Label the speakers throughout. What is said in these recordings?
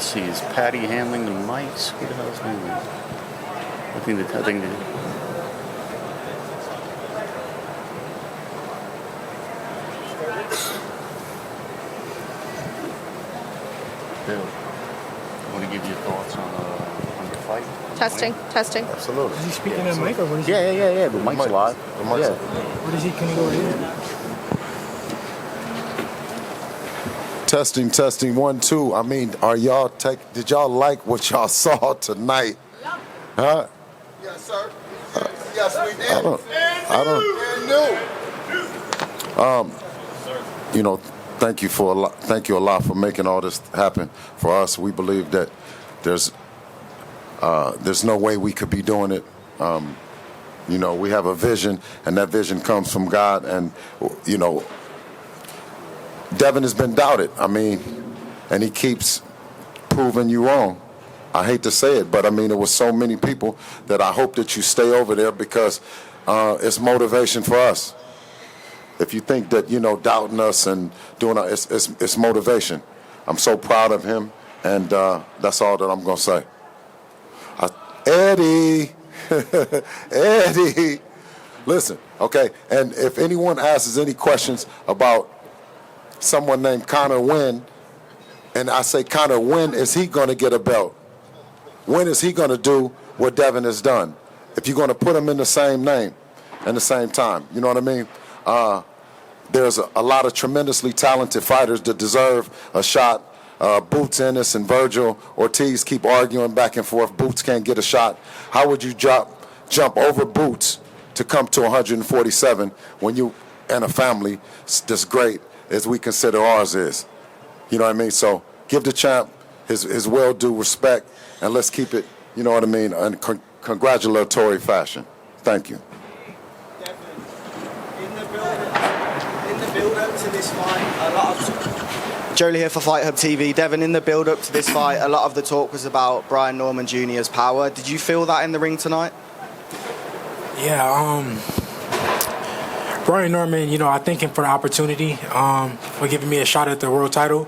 Speaker 1: see. Is Patty handling the mics? Who the hell's handling it? I think Bill, I want to give you thoughts on the fight.
Speaker 2: Testing.
Speaker 3: Absolutely.
Speaker 4: Is he speaking in the mic or what is he?
Speaker 1: Yeah. The mic's live.
Speaker 3: The mic's live.
Speaker 4: What is he? Can he go in?
Speaker 3: Testing, 1, 2. I mean, did y'all like what y'all saw tonight? Huh?
Speaker 5: Yes, sir. Yes, we did.
Speaker 3: Thank you a lot for making all this happen for us. We believe that there's no way we could be doing it. We have a vision, and that vision comes from God. And Devin has been doubted. I mean, and he keeps proving you wrong. I hate to say it, but I mean, there were so many people that I hope that you stay over there because it's motivation for us. If you think that, doubting us and doing it's motivation. I'm so proud of him, and that's all that I'm going to say. Eddie, Eddie, listen, okay? And if anyone asks any questions about someone named Connor Wynn, and I say, Connor, when is he going to get a belt? When is he going to do what Devin has done? If you're going to put him in the same name and the same time, you know what I mean? There's a lot of tremendously talented fighters that deserve a shot. Boots Ennis and Virgil Ortiz keep arguing back and forth. Boots can't get a shot. How would you jump over Boots to come to 147 when you and a family that's great as we consider ours is? You know what I mean? So give the champ his well-due respect, and let's keep it, you know what I mean, in congratulatory fashion. Thank you.
Speaker 6: In the build-up to this fight, Jolie here for Fight Hub TV. Devin, in the build-up to this fight, a lot of the talk was about Brian Norman Jr.'s power. Did you feel that in the ring tonight?
Speaker 4: Yeah, Brian Norman, I thank him for the opportunity, for giving me a shot at the world title.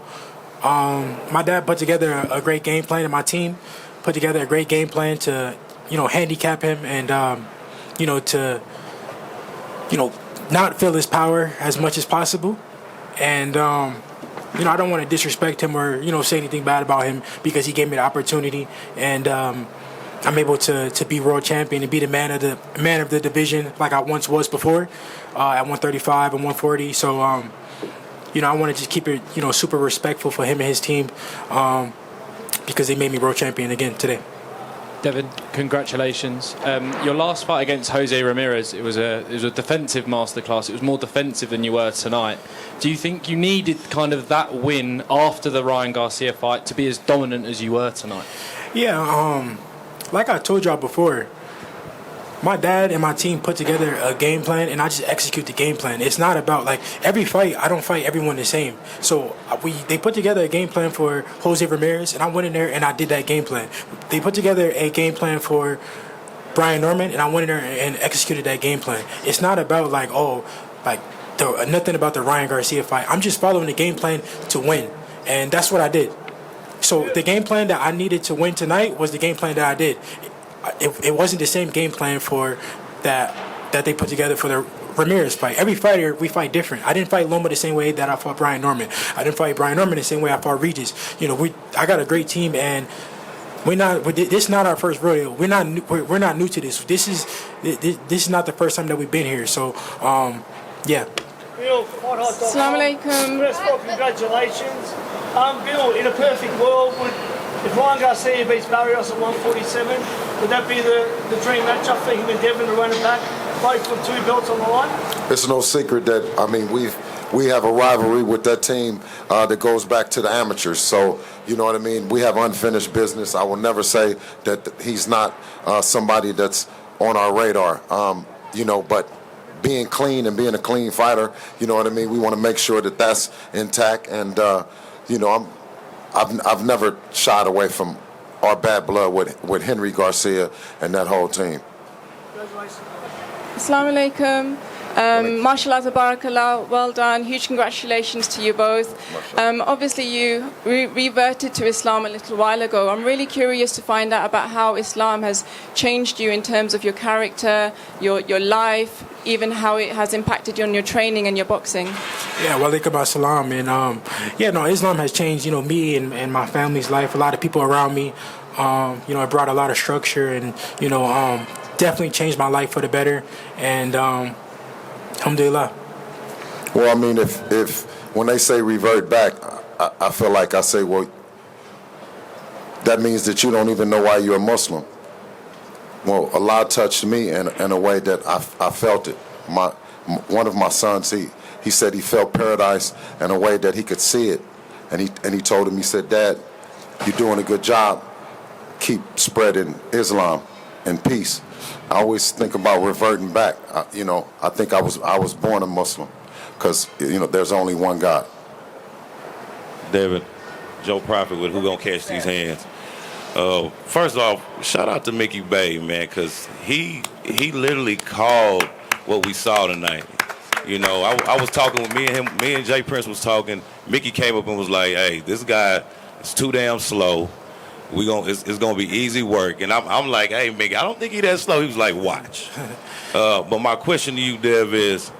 Speaker 4: My dad put together a great game plan, and my team put together a great game plan to, handicap him and, to, not feel his power as much as possible. And, I don't want to disrespect him or, say anything bad about him because he gave me the opportunity. And I'm able to be world champion and be the man of the division like I once was before at 135 and 140. So, I want to just keep it, super respectful for him and his team because they made me world champion again today.
Speaker 7: Devin, congratulations. Your last fight against Jose Ramirez, it was a defensive masterclass. It was more defensive than you were tonight. Do you think you needed kind of that win after the Ryan Garcia fight to be as dominant as you were tonight?
Speaker 4: Yeah, like I told y'all before, my dad and my team put together a game plan, and I just execute the game plan. It's not about, every fight, I don't fight everyone the same. So they put together a game plan for Jose Ramirez, and I went in there and I did that game plan. They put together a game plan for Brian Norman, and I went in there and executed that game plan. It's not about, nothing about the Ryan Garcia fight. I'm just following the game plan to win, and that's what I did. So the game plan that I needed to win tonight was the game plan that I did. It wasn't the same game plan for that they put together for the Ramirez fight. Every fighter, we fight different. I didn't fight Loma the same way that I fought Brian Norman. I didn't fight Brian Norman the same way I fought Regis. I got a great team, and this is not our first rodeo. We're not new to this. This is not the first time that we've been here. So, yeah.
Speaker 8: Bill,
Speaker 2: Assalamu alaikum.
Speaker 8: First of all, congratulations. Bill, in a perfect world, if Ryan Garcia beats Barrios at 147, would that be the dream matchup for him and Devin to run it back, both with 2 belts on the line?
Speaker 3: It's no secret that, we have a rivalry with that team that goes back to the amateurs. So, you know what I mean? We have unfinished business. I will never say that he's not somebody that's on our radar, but being clean and being a clean fighter, you know what I mean? We want to make sure that that's intact. And, I've never shied away from our bad blood with Henry Garcia and that whole team.
Speaker 8: Congratulations.
Speaker 2: Assalamu alaikum. Mashallah, tabarakallah, well done. Huge congratulations to you both. Obviously, you reverted to Islam a little while ago. I'm really curious to find out about how Islam has changed you in terms of your character, your life, even how it has impacted you on your training and your boxing.
Speaker 4: Yeah, walaikum assalam. And Islam has changed, me and my family's life. A lot of people around me. It brought a lot of structure and, definitely changed my life for the better. And alhamdulillah.
Speaker 3: Well, I mean, if when they say revert back, I feel like I say, well, that means that you don't even know why you're a Muslim. Well, Allah touched me in a way that I felt it. One of my sons, he said he felt paradise in a way that he could see it, and he told him, he said, Dad, you're doing a good job. Keep spreading Islam and peace. I always think about reverting back. I think I was born a Muslim, because there's only one God.
Speaker 9: Devin, Joe Prophet with Who Gonna Catch These Hands. First off, shout out to Mickey Bay, man, because he literally called what we saw tonight. I was talking with me and Jay Prince was talking. Mickey came up and was like, "Hey, this guy is too damn slow. It's gonna be easy work." And I'm like, "Hey, Mickey, I don't think he's that slow." He was like, "Watch." But my question to you, Dev, is,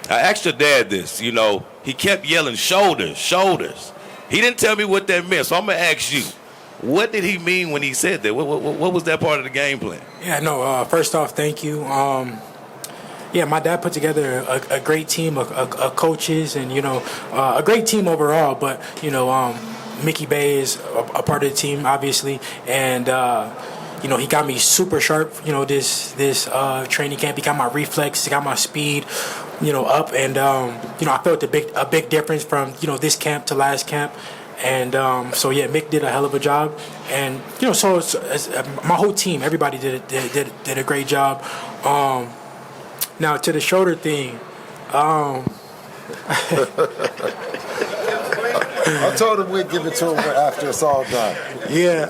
Speaker 9: I asked your dad this. He kept yelling, "Shoulders, shoulders." He didn't tell me what that meant, so I'm gonna ask you. What did he mean when he said that? What was that part of the game plan?
Speaker 4: Yeah, no, first off, thank you. My dad put together a great team of coaches and, a great team overall. But, Mickey Bay is a part of the team, obviously. And, he got me super sharp, this training camp. He got my reflex, he got my speed, up. And, I felt a big difference from, this camp to last camp. And Mick did a hell of a job, and so it's my whole team, everybody did a great job. Now to the shoulder thing,
Speaker 3: I told him we'd give it to him after it's all done.
Speaker 4: Yeah.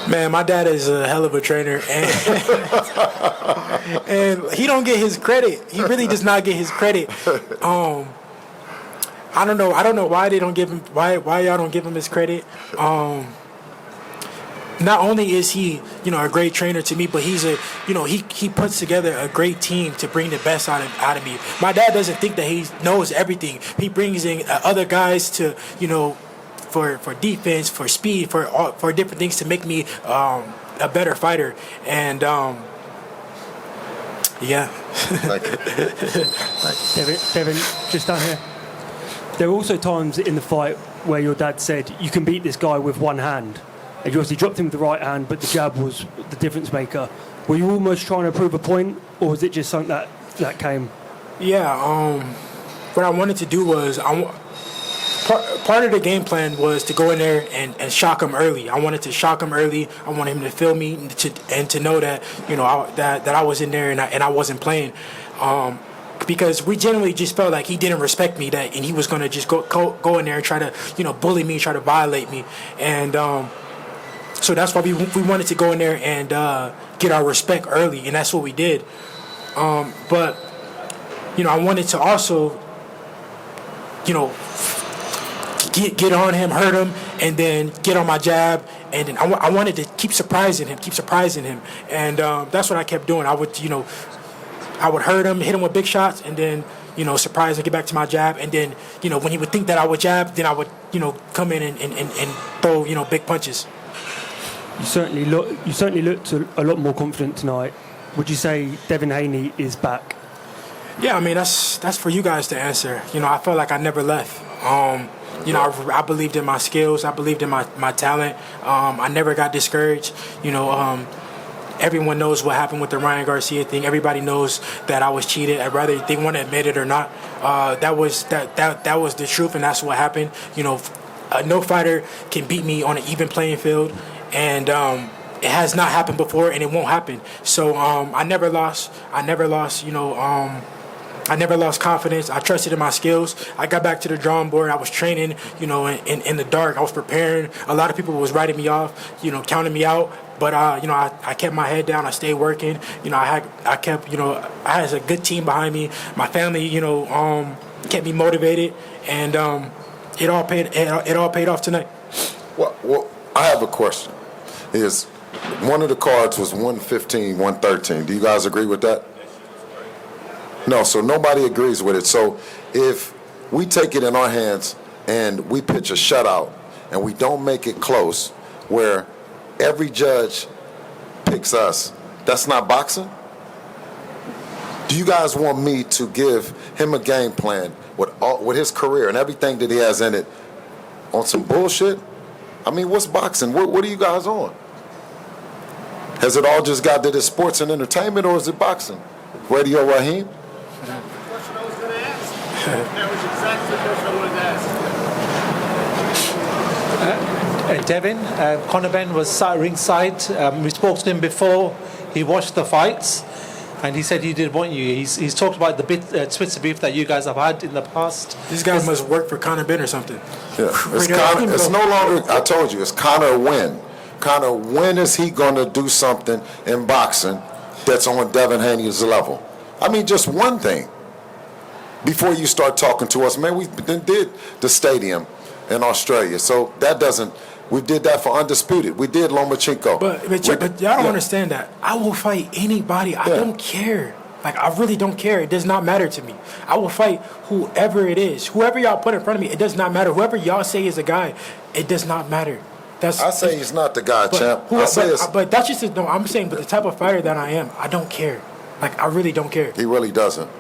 Speaker 4: Man, my dad is a hell of a trainer, and he don't get his credit. He really does not get his credit. I don't know why they don't give him why y'all don't give him his credit. Not only is he, a great trainer to me, but he's he puts together a great team to bring the best out of me. My dad doesn't think that he knows everything. He brings in other guys to, for defense, for speed, for different things to make me a better fighter. And
Speaker 10: Devin, just down here. There were also times in the fight where your dad said you can beat this guy with one hand. And you obviously dropped him with the right hand, but the jab was the difference maker. Were you almost trying to prove a point, or was it just something that came?
Speaker 4: Yeah, what I wanted to do was part of the game plan was to go in there and shock him early. I wanted to shock him early. I wanted him to feel me and to know that that I was in there and I wasn't playing. Because we generally just felt like he didn't respect me, and he was gonna just go in there and try to bully me, try to violate me, and so that's why we wanted to go in there and get our respect early, and that's what we did. But I wanted to also get on him, hurt him, and then get on my jab, and then I wanted to keep surprising him, and that's what I kept doing. I would hurt him, hit him with big shots, and then surprise and get back to my jab, and then when he would think that I would jab, then I would come in and throw big punches.
Speaker 10: You certainly looked a lot more confident tonight. Would you say Devin Haney is back?
Speaker 4: Yeah, I mean that's for you guys to answer. I felt like I never left. I believed in my skills. I believed in my talent. I never got discouraged. Everyone knows what happened with the Ryan Garcia thing. Everybody knows that I was cheated. Whether they want to admit it or not, that was the truth, and that's what happened. No fighter can beat me on an even playing field, and it has not happened before, and it won't happen. So I never lost. I never lost confidence. I trusted in my skills. I got back to the drawing board. I was training, in the dark. I was preparing. A lot of people was writing me off, counting me out. But I kept my head down. I stayed working. I had a good team behind me. My family, kept me motivated, and it all paid off tonight.
Speaker 3: Well, I have a question. One of the cards was 115, 113. Do you guys agree with that? No, so nobody agrees with it. So if we take it in our hands and we pitch a shutout and we don't make it close, where every judge picks us, that's not boxing? Do you guys want me to give him a game plan with his career and everything that he has in it on some bullshit? I mean, what's boxing? What are you guys on? Has it all just got to this sports and entertainment, or is it boxing? Radio Raheem?
Speaker 5: That's the question I was going to ask. That was exactly the question I wanted to ask.
Speaker 11: Devin, Conor Benn was ringside. We spoke to him before he watched the fights, and he said he did want you. He's talked about the Twitter beef that you guys have had in the past.
Speaker 4: This guy must work for Conor Benn or something.
Speaker 3: Yeah, it's no longer, I told you, it's Conor Wynn. Conor, when is he going to do something in boxing that's on Devin Haney's level? I mean, just one thing. Before you start talking to us, man, we did the stadium in Australia. So that doesn't, we did that for Undisputed. We did Lomachenko.
Speaker 4: But y'all don't understand that. I will fight anybody. I don't care. Like, I really don't care. It does not matter to me. I will fight whoever it is. Whoever y'all put in front of me, it does not matter. Whoever y'all say is a guy, it does not matter.
Speaker 3: I say he's not the guy, champ.
Speaker 4: But that's just no. I'm saying, but the type of fighter that I am, I don't care. Like, I really don't care.
Speaker 3: He really doesn't.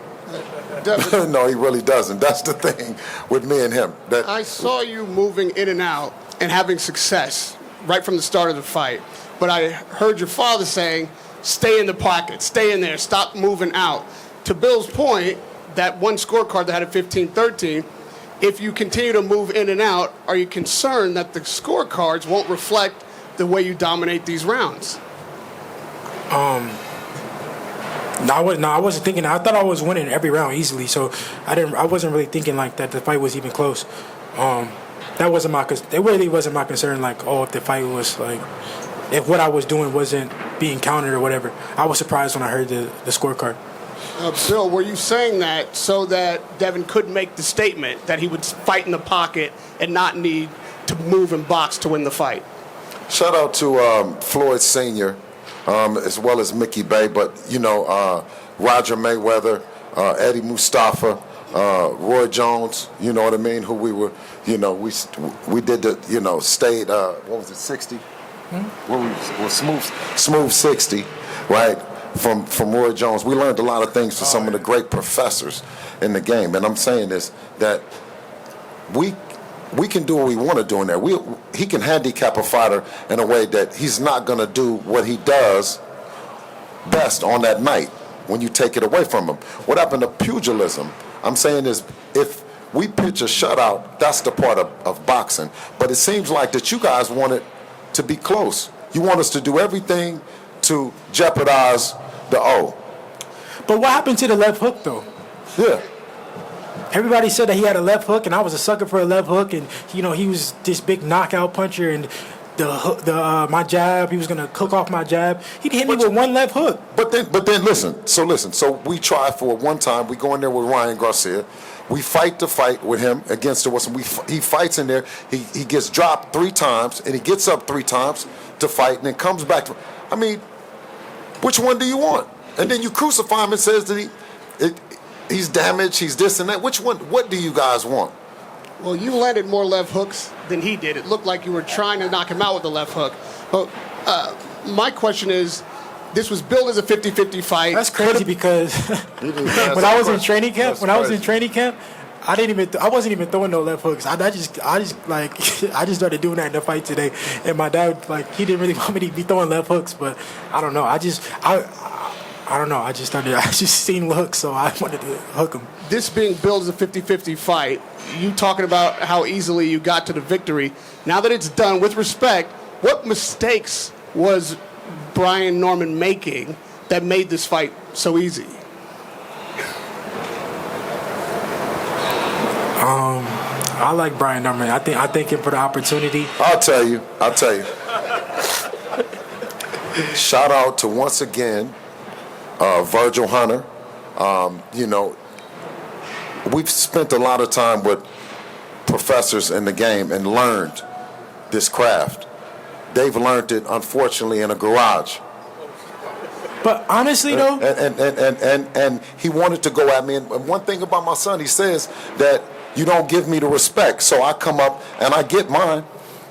Speaker 3: No, he really doesn't. That's the thing with me and him.
Speaker 5: I saw you moving in and out and having success right from the start of the fight. But I heard your father saying, stay in the pocket, stay in there, stop moving out. To Bill's point, that one scorecard that had a 15-13, if you continue to move in and out, are you concerned that the scorecards won't reflect the way you dominate these rounds?
Speaker 4: No, I wasn't thinking. I thought I was winning every round easily, so I wasn't really thinking like that. The fight was even close. That wasn't my. It really wasn't my concern. Like, if the fight was like, if what I was doing wasn't being counted or whatever. I was surprised when I heard the scorecard.
Speaker 5: Bill, were you saying that so that Devin could make the statement that he would fight in the pocket and not need to move and box to win the fight?
Speaker 3: Shout out to Floyd Sr., as well as Mickey Bay, but, Roger Mayweather, Eddie Mustafa, Roy Jones, you know what I mean, who we were, we did the, stayed, what was it, 60? Smooth 60, right? From Roy Jones. We learned a lot of things from some of the great professors in the game. And I'm saying this, that we can do what we want to do in there. He can handicap a fighter in a way that he's not going to do what he does best on that night when you take it away from him. What happened to pugilism? I'm saying is, if we pitch a shutout, that's the part of boxing. But it seems like that you guys want it to be close. You want us to do everything to jeopardize the O.
Speaker 4: But what happened to the left hook, though?
Speaker 3: Yeah.
Speaker 4: Everybody said that he had a left hook, and I was a sucker for a left hook, and he was this big knockout puncher, and my jab, he was gonna cook off my jab. He hit me with one left hook.
Speaker 3: But then listen. So we try for one time. We go in there with Ryan Garcia. We fight the fight with him against the Wilson. He fights in there. He gets dropped 3 times, and he gets up 3 times to fight, and then comes back to. I mean, which one do you want? And then you crucify him and says that he's damaged, he's this and that. Which one? What do you guys want?
Speaker 5: Well, you landed more left hooks than he did. It looked like you were trying to knock him out with the left hook. But my question is, this was billed as a 50-50 fight.
Speaker 4: That's crazy because when I was in training camp, I wasn't even throwing no left hooks. I just started doing that in the fight today. And my dad, he didn't really want me to be throwing left hooks, but I don't know. I don't know. I just seen hooks, so I wanted to hook him.
Speaker 5: This being billed as a 50-50 fight, you talking about how easily you got to the victory. Now that it's done, with respect, what mistakes was Brian Norman making that made this fight so easy?
Speaker 4: I like Brian Norman. I thank him for the opportunity.
Speaker 3: I'll tell you. Shout out to, once again, Virgil Hunter. We've spent a lot of time with professors in the game and learned this craft. They've learned it, unfortunately, in a garage.
Speaker 4: But honestly, though,
Speaker 3: and he wanted to go at me. And one thing about my son, he says that you don't give me the respect, so I come up and I get mine.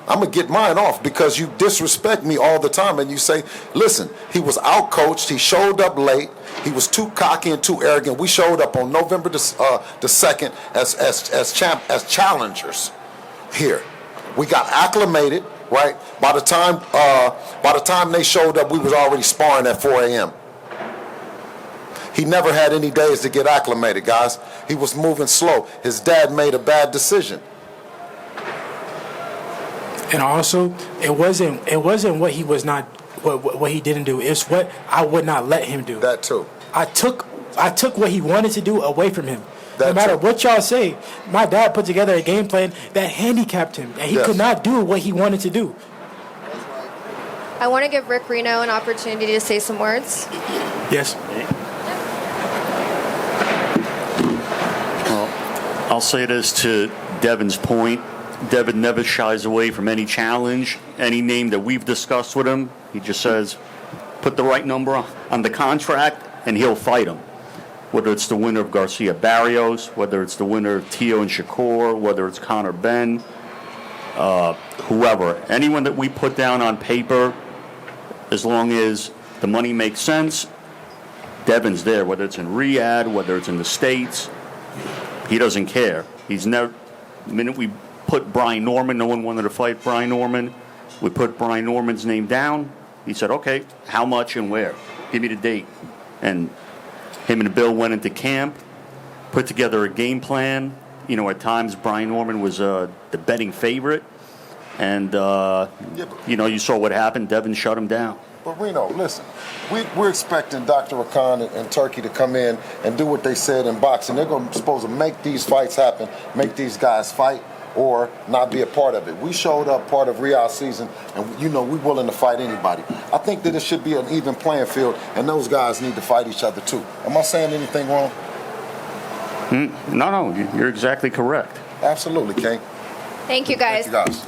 Speaker 3: I'm gonna get mine off because you disrespect me all the time. And you say, listen, he was out-coached. He showed up late. He was too cocky and too arrogant. We showed up on November the 2nd as challengers here. We got acclimated, right? By the time they showed up, we was already sparring at 4 a.m. He never had any days to get acclimated, guys. He was moving slow. His dad made a bad decision.
Speaker 4: and also it wasn't what he was not what he didn't do. It's what I would not let him do.
Speaker 3: That too.
Speaker 4: I took what he wanted to do away from him. No matter
Speaker 3: too.
Speaker 4: what y'all say, my dad put together a game plan that handicapped him, and he could not do what he wanted to do.
Speaker 12: I want to give Rick Reno an opportunity to say some words.
Speaker 4: Yes.
Speaker 1: Well, I'll say this to Devin's point. Devin never shies away from any challenge, any name that we've discussed with him. He just says, put the right number on the contract, and he'll fight him. Whether it's the winner of Garcia Barrios, whether it's the winner of Tio and Shakur, whether it's Connor Ben, whoever. Anyone that we put down on paper, as long as the money makes sense, Devin's there. Whether it's in Riyadh, whether it's in the States, he doesn't care. He's never. The minute we put Brian Norman, no one wanted to fight Brian Norman. We put Brian Norman's name down. He said, "Okay, how much and where? Give me the date." And him and Bill went into camp, put together a game plan. You know, at times Brian Norman was the betting favorite. And, you saw what happened. Devin shut him down.
Speaker 3: But Reno, listen, we're expecting Dr. Khan and Turkey to come in and do what they said in boxing. They're supposed to make these fights happen, make these guys fight, or not be a part of it. We showed up part of Riyadh season, and we're willing to fight anybody. I think that it should be an even playing field, and those guys need to fight each other too. Am I saying anything wrong?
Speaker 1: No, you're exactly correct.
Speaker 3: Absolutely, King.
Speaker 12: Thank you, guys.
Speaker 3: Thank you, guys.